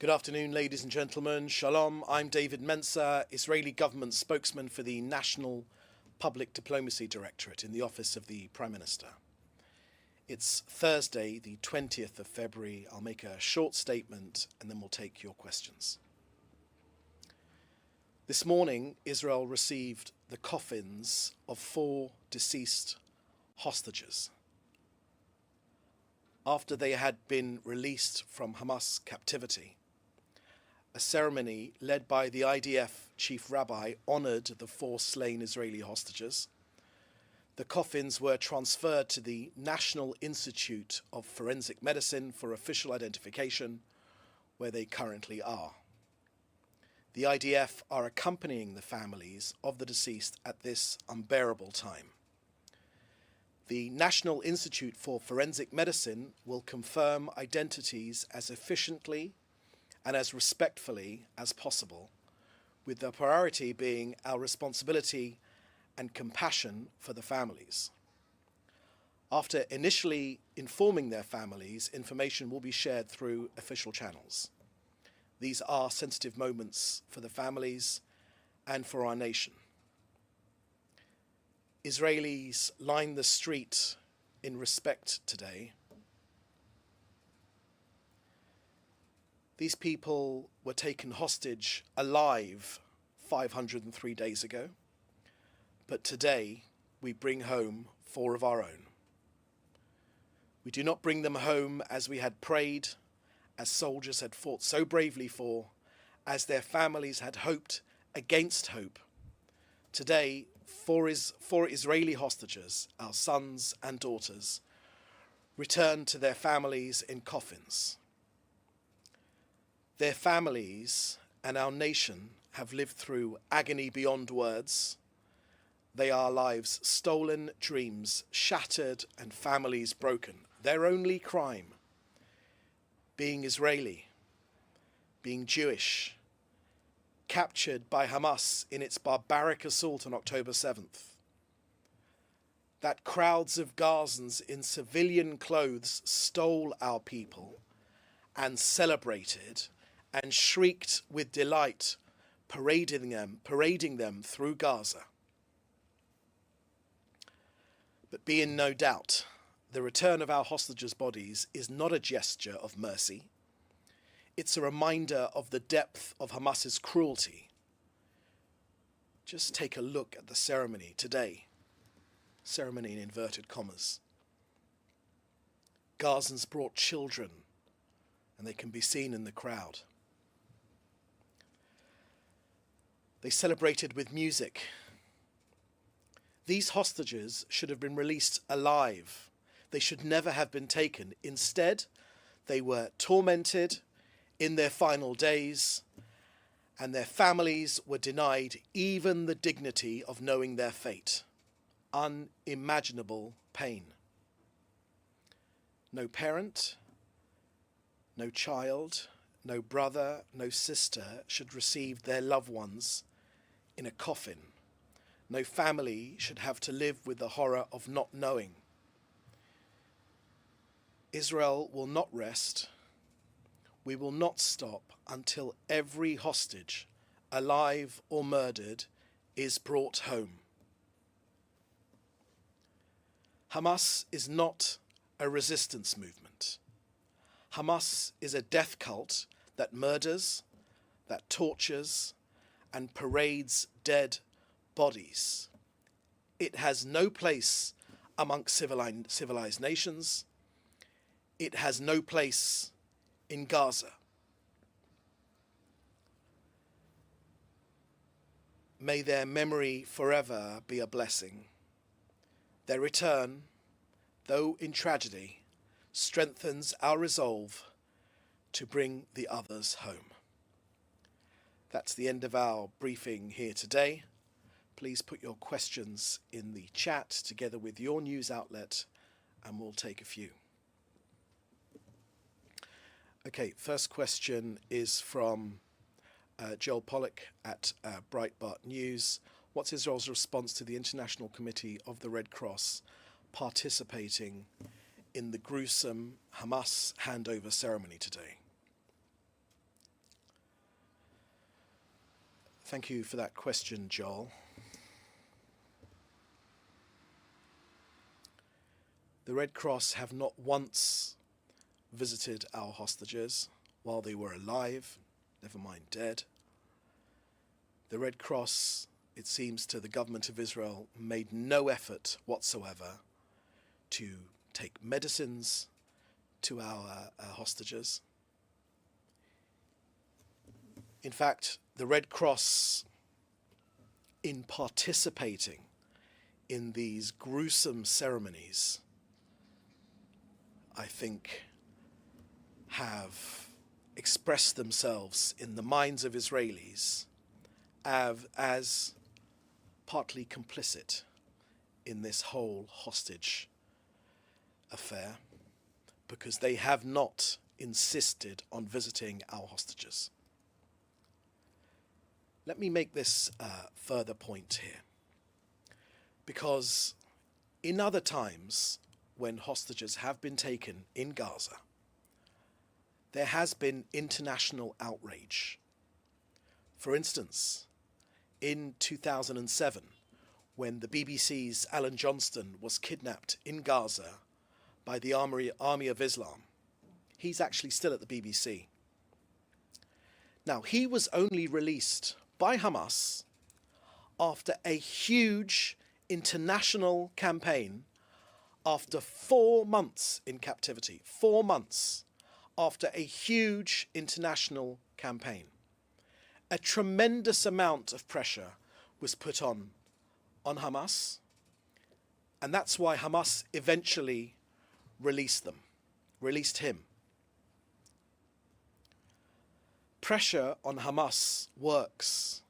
Good afternoon, ladies and gentlemen. Shalom. I'm David Mencer, Israeli government spokesman for the National Public Diplomacy Directorate in the Office of the Prime Minister. It's Thursday, the 20th of February. I'll make a short statement and then we'll take your questions. This morning, Israel received the coffins of 4 deceased hostages after they had been released from Hamas captivity. A ceremony led by the IDF chief rabbi honoured the 4 slain Israeli hostages. The coffins were transferred to the National Institute of Forensic Medicine for official identification, where they currently are. The IDF are accompanying the families of the deceased at this unbearable time. The National Institute for Forensic Medicine will confirm identities as efficiently and as respectfully as possible, with the priority being our responsibility and compassion for the families. After initially informing their families, information will be shared through official channels. These are sensitive moments for the families and for our nation. Israelis line the street in respect today. These people were taken hostage alive 503 days ago, but today we bring home 4 of our own. We do not bring them home as we had prayed, as soldiers had fought so bravely for, as their families had hoped against hope. Today, 4 Israeli hostages, our sons and daughters, return to their families in coffins. Their families and our nation have lived through agony beyond words. They are lives stolen, dreams shattered, and families broken. Their only crime, being Israeli, being Jewish, captured by Hamas in its barbaric assault on October 7th. That crowds of Gazans in civilian clothes stole our people and celebrated and shrieked with delight, parading them through Gaza. But be in no doubt, the return of our hostages' bodies is not a gesture of mercy. It's a reminder of the depth of Hamas's cruelty. Just take a look at the ceremony today. Ceremony in inverted commas. Gazans brought children, and they can be seen in the crowd. They celebrated with music. These hostages should have been released alive. They should never have been taken. Instead, they were tormented in their final days, and their families were denied even the dignity of knowing their fate. Unimaginable pain. No parent, no child, no brother, no sister should receive their loved ones in a coffin. No family should have to live with the horror of not knowing. Israel will not rest. We will not stop until every hostage, alive or murdered, is brought home. Hamas is not a resistance movement. Hamas is a death cult that murders, that tortures, and parades dead bodies. It has no place amongst civilized nations. It has no place in Gaza. May their memory forever be a blessing. Their return, though in tragedy, strengthens our resolve to bring the others home. That's the end of our briefing here today. Please put your questions in the chat together with your news outlet, and we'll take a few. Okay, first question is from Joel Pollack at Breitbart News. What's Israel's response to the International Committee of the Red Cross participating in the gruesome Hamas handover ceremony today? Thank you for that question, Joel. The Red Cross have not once visited our hostages while they were alive, never mind dead. The Red Cross, it seems to the government of Israel, made no effort whatsoever to take medicines to our hostages. In fact, the Red Cross, in participating in these gruesome ceremonies, I think, have expressed themselves in the minds of Israelis as partly complicit in this whole hostage affair, because they have not insisted on visiting our hostages. Let me make this further point here, because in other times when hostages have been taken in Gaza, there has been international outrage. For instance, in 2007, when the BBC's Alan Johnston was kidnapped in Gaza by the Army of Islam, he's actually still at the BBC. Now, he was only released by Hamas after a huge international campaign, after 4 months in captivity, 4 months after a huge international campaign. A tremendous amount of pressure was put on Hamas, and that's why Hamas eventually released him. Pressure on Hamas works,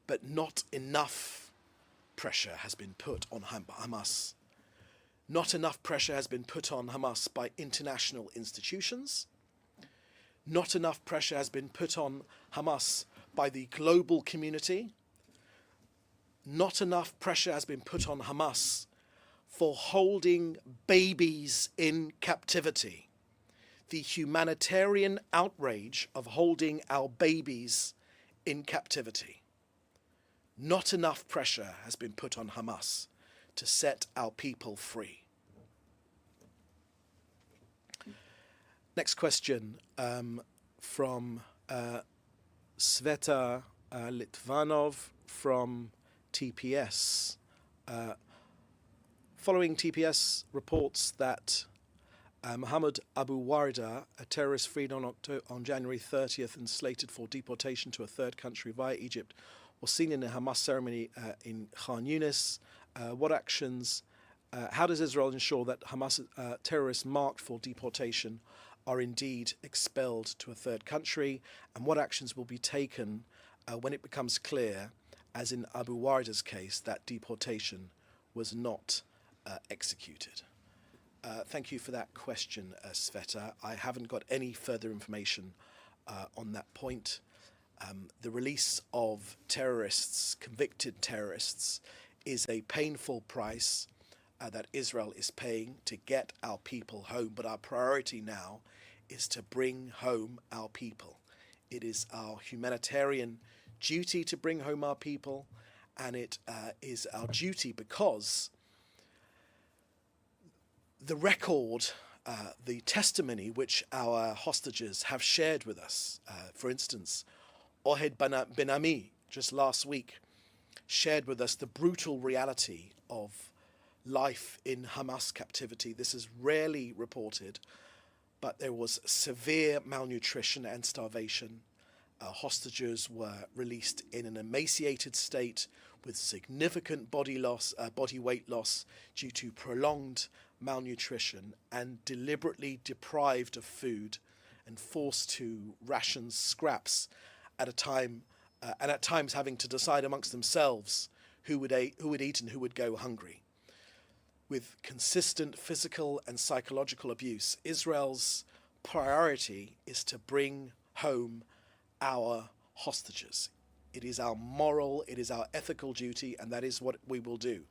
but not enough pressure has been put on Hamas. Not enough pressure has been put on Hamas by international institutions. Not enough pressure has been put on Hamas by the global community. Not enough pressure has been put on Hamas for holding babies in captivity. The humanitarian outrage of holding our babies in captivity. Not enough pressure has been put on Hamas to set our people free. Next question from Sveta Litvanov from TPS. Following TPS reports that Mohammed Abu Warda, a terrorist freed on January 30th and slated for deportation to a third country via Egypt, was seen in a Hamas ceremony in Khan Yunis. What actions, how does Israel ensure that Hamas terrorists marked for deportation are indeed expelled to a third country? And what actions will be taken when it becomes clear, as in Abu Warda's case, that deportation was not executed? Thank you for that question, Sveta. I haven't got any further information on that point. The release of terrorists, convicted terrorists, is a painful price that Israel is paying to get our people home. But our priority now is to bring home our people. It is our humanitarian duty to bring home our people, and it is our duty because the record, the testimony which our hostages have shared with us, for instance, Ohed Ben Ami, just last week, shared with us the brutal reality of life in Hamas captivity. This is rarely reported, but there was severe malnutrition and starvation. Hostages were released in an emaciated state with significant body weight loss due to prolonged malnutrition, and deliberately deprived of food and forced to ration scraps at a time, and at times having to decide amongst themselves who would eat and who would go hungry. With consistent physical and psychological abuse, Israel's priority is to bring home our hostages. It is our moral, it is our ethical duty, and that is what we will do.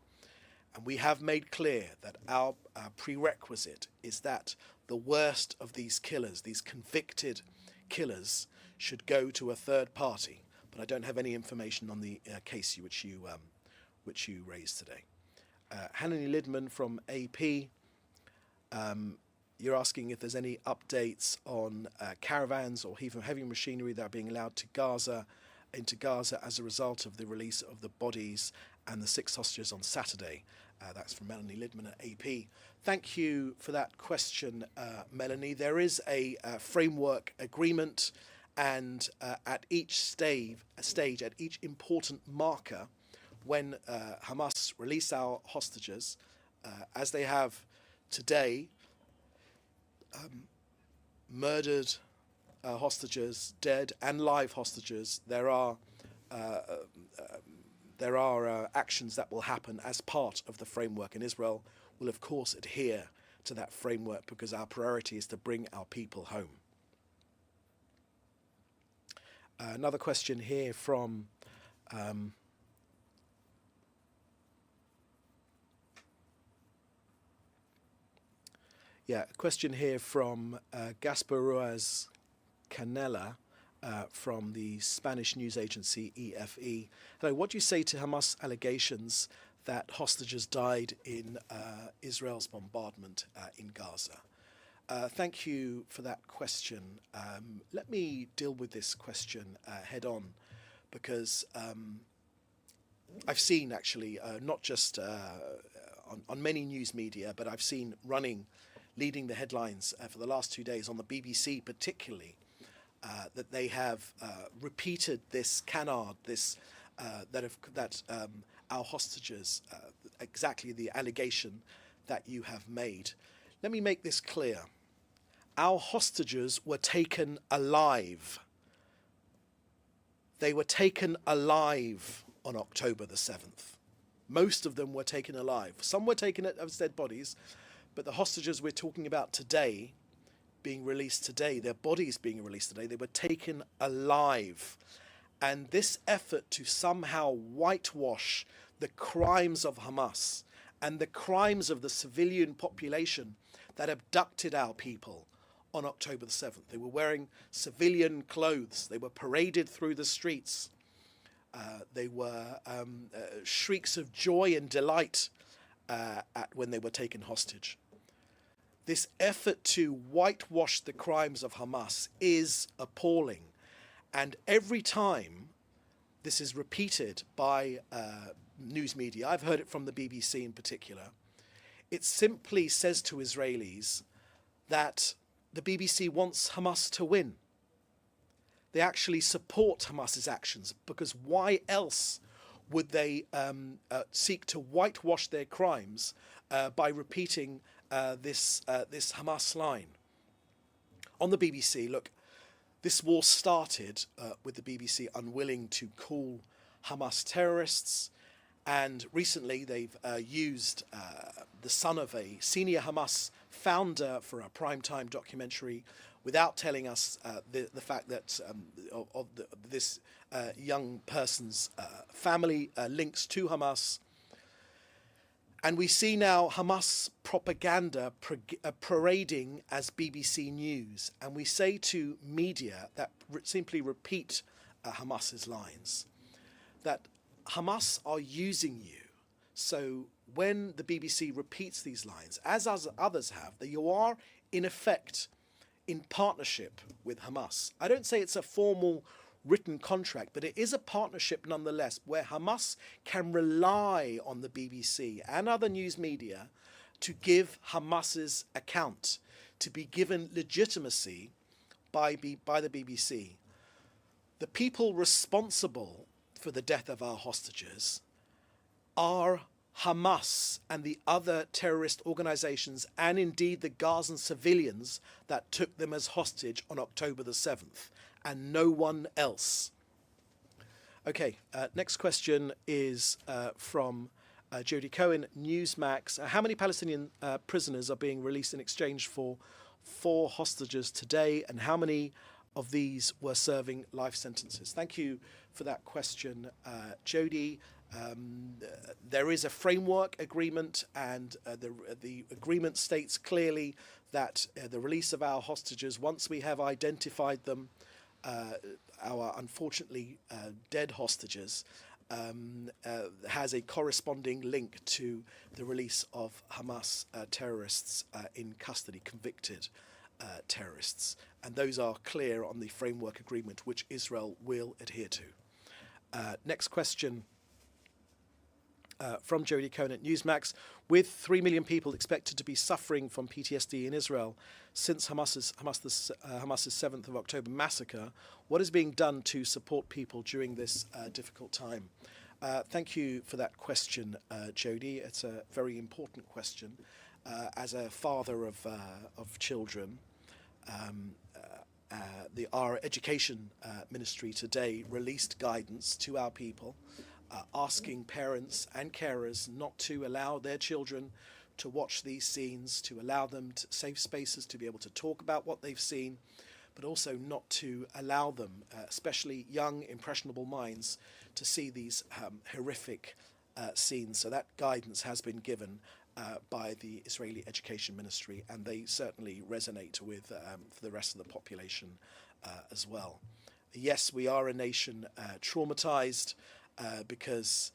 And we have made clear that our prerequisite is that the worst of these killers, these convicted killers, should go to a third party. but I don't have any information on the case which you raised today. Hanani Lidman from AP, you're asking if there's any updates on caravans or even heavy machinery that are being allowed into Gaza as a result of the release of the bodies and the 6 hostages on Saturday. That's from Melanie Lidman at AP. Thank you for that question, Melanie. There is a framework agreement, and at each stage, at each important marker, when Hamas release our hostages, as they have today, murdered hostages, dead and live hostages, there are actions that will happen as part of the framework, and Israel will of course adhere to that framework because our priority is to bring our people home. Another question here from a question here from Gaspar Ruiz Canela from the Spanish news agency EFE. Hello, what do you say to Hamas allegations that hostages died in Israel's bombardment in Gaza? Thank you for that question. Let me deal with this question head on, because I've seen actually, not just on many news media, but I've seen leading the headlines for the last 2 days on the BBC particularly, that they have repeated this canard, that our hostages, exactly the allegation that you have made. Let me make this clear. Our hostages were taken alive. They were taken alive on October the 7th. Most of them were taken alive. Some were taken as dead bodies, but the hostages we're talking about today, being released today, their bodies being released today, they were taken alive. And this effort to somehow whitewash the crimes of Hamas and the crimes of the civilian population that abducted our people on October the 7th. They were wearing civilian clothes. They were paraded through the streets. They were shrieks of joy and delight when they were taken hostage. This effort to whitewash the crimes of Hamas is appalling. And every time this is repeated by news media, I've heard it from the BBC in particular, it simply says to Israelis that the BBC wants Hamas to win. They actually support Hamas's actions, because why else would they seek to whitewash their crimes by repeating this Hamas line? On the BBC, look, this war started with the BBC unwilling to call Hamas terrorists, and recently they've used the son of a senior Hamas founder for a primetime documentary without telling us the fact that this young person's family links to Hamas. And we see now Hamas propaganda parading as BBC News. And we say to media that simply repeat Hamas's lines, that Hamas are using you. So when the BBC repeats these lines, as others have, that you are in effect in partnership with Hamas. I don't say it's a formal written contract, but it is a partnership nonetheless, where Hamas can rely on the BBC and other news media to give Hamas's account, to be given legitimacy by the BBC. The people responsible for the death of our hostages are Hamas and the other terrorist organizations, and indeed the Gazan civilians that took them as hostage on October the 7th, and no one else. Okay, next question is from Jody Cohen, Newsmax. How many Palestinian prisoners are being released in exchange for 4 hostages today, and how many of these were serving life sentences? Thank you for that question, Jody. There is a framework agreement, and the agreement states clearly that the release of our hostages, once we have identified them, our unfortunately dead hostages has a corresponding link to the release of Hamas terrorists in custody, convicted terrorists. And those are clear on the framework agreement, which Israel will adhere to. Next question from Jodie Cohn at Newsmax. With 3 million people expected to be suffering from PTSD in Israel since Hamas's 7th of October massacre, what is being done to support people during this difficult time? Thank you for that question, Jodie. It's a very important question. As a father of children, our education ministry today released guidance to our people, asking parents and carers not to allow their children to watch these scenes, to allow them safe spaces to be able to talk about what they've seen, but also not to allow them, especially young, impressionable minds, to see these horrific scenes. So that guidance has been given by the Israeli Education Ministry, and they certainly resonate with the rest of the population as well. Yes, we are a nation traumatized because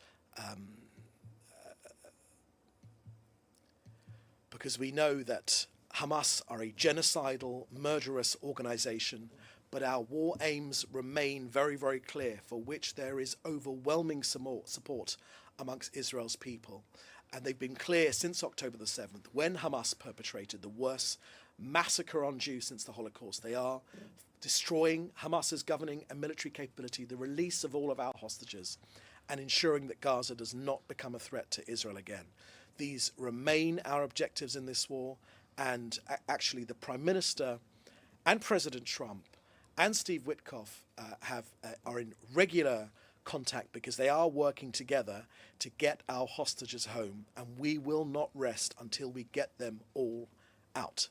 we know that Hamas are a genocidal, murderous organization, but our war aims remain very, very clear, for which there is overwhelming support amongst Israel's people. And they've been clear since October the 7th, when Hamas perpetrated the worst massacre on Jews since the Holocaust. They are destroying Hamas's governing and military capability, the release of all of our hostages, and ensuring that Gaza does not become a threat to Israel again. These remain our objectives in this war, and actually the Prime Minister and President Trump and Steve Witkoff are in regular contact, because they are working together to get our hostages home, and we will not rest until we get them all out.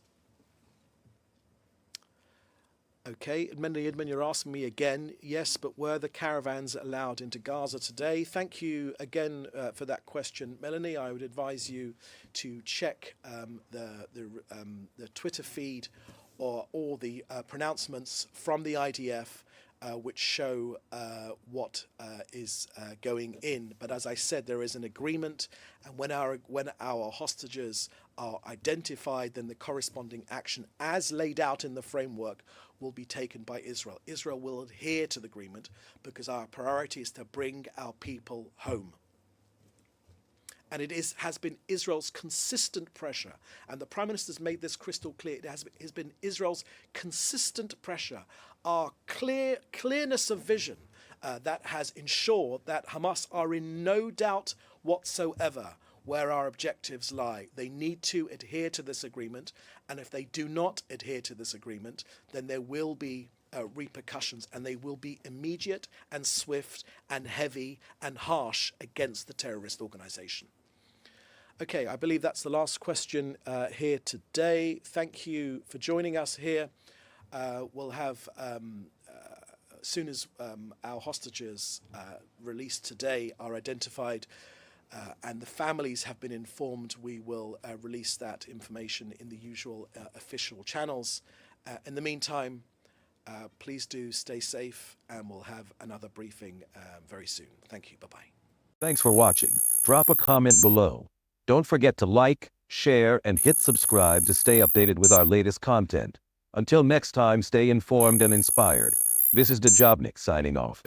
Okay, Edmund, you're asking me again, yes, but were the caravans allowed into Gaza today? Thank you again for that question, Melanie. I would advise you to check the Twitter feed or the pronouncements from the IDF, which show what is going in. But as I said, there is an agreement, and when our hostages are identified, then the corresponding action as laid out in the framework will be taken by Israel. Israel will adhere to the agreement, because our priority is to bring our people home. And it has been Israel's consistent pressure, and the Prime Minister's made this crystal clear. It has been Israel's consistent pressure, our clearness of vision that has ensured that Hamas are in no doubt whatsoever where our objectives lie. They need to adhere to this agreement, and if they do not adhere to this agreement, then there will be repercussions, and they will be immediate and swift and heavy and harsh against the terrorist organization. Okay, I believe that's the last question here today. Thank you for joining us here. We'll have, as soon as our hostages released today are identified and the families have been informed, we will release that information in the usual official channels. In the meantime, please do stay safe, and we'll have another briefing very soon. Thank you. Bye-bye. Thanks for watching. Drop a comment below. Don't forget to like, share, and hit subscribe to stay updated with our latest content. Until next time, stay informed and inspired. This is Dejobnik signing off.